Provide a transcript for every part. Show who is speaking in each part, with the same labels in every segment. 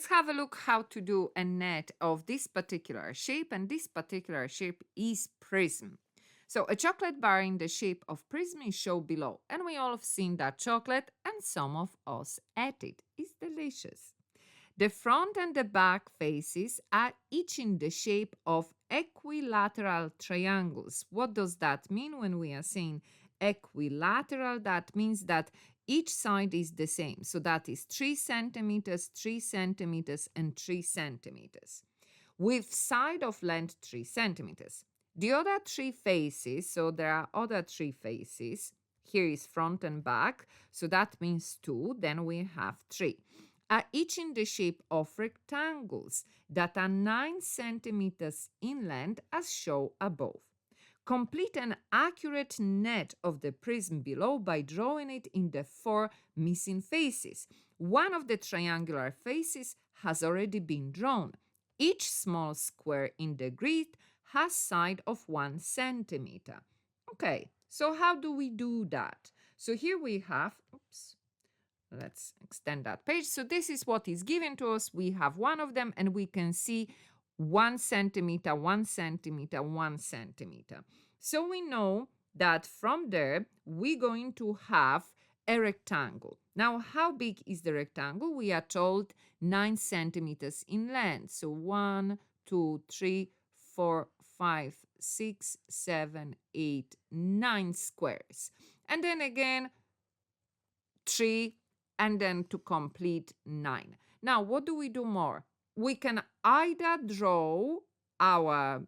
Speaker 1: let's have a look how to do a net of this particular shape, and this particular shape is prism. So a chocolate bar in the shape of prism is shown below, and we all have seen that chocolate, and some of us ate it. It's delicious. The front and the back faces are each in the shape of equilateral triangles. What does that mean when we are saying equilateral? That means that each side is the same. So that is 3 centimeters, 3 centimeters, and 3 centimeters, with side of length 3 centimeters. The other 3 faces, so there are other 3 faces. Here is front and back, so that means 2, then we have 3. Are each in the shape of rectangles that are 9 centimeters in length as shown above. Complete an accurate net of the prism below by drawing it in the 4 missing faces. One of the triangular faces has already been drawn. Each small square in the grid has side of 1 centimeter. Okay, so how do we do that? So here we have, let's extend that page. So this is what is given to us. We have one of them, and we can see 1 centimeter, 1 centimeter, 1 centimeter. So we know that from there, we're going to have a rectangle. Now, how big is the rectangle? We are told 9 centimeters in length. So 1, 2, 3, 4, 5, 6, 7, 8, 9 squares. And then again, 3, and then to complete 9. Now, what do we do more? We can either draw our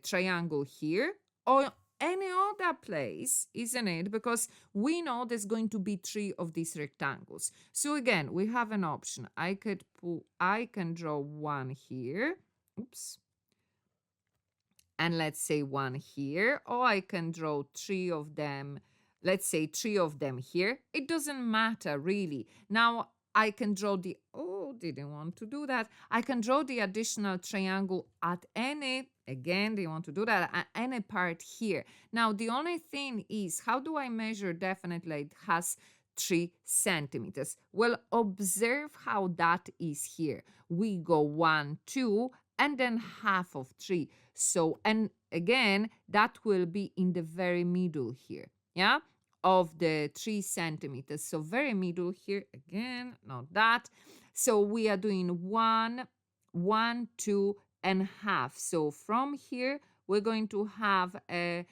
Speaker 1: triangle here or any other place, isn't it? Because we know there's going to be 3 of these rectangles. So again, we have an option. I can draw one here. Oops. And let's say one here, or I can draw 3 of them. Let's say 3 of them here. It doesn't matter really. Now I can draw didn't want to do that. I can draw the additional triangle at any, again, they want to do that at any part here. Now the only thing is, how do I measure definitely it has 3 centimeters? Well, observe how that is here. We go 1, 2, and then half of 3. So, and again, that will be in the very middle here, yeah, of the 3 centimeters. So very middle here, again, not that. So we are doing 1, 1, 2, and half. So from here, we're going to have a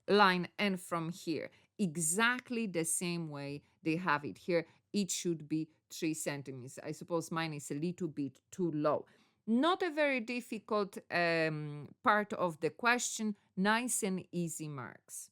Speaker 1: line, and from here, exactly the same way they have it here. It should be 3 centimeters. I suppose mine is a little bit too low. Not a very difficult part of the question, nice and easy marks.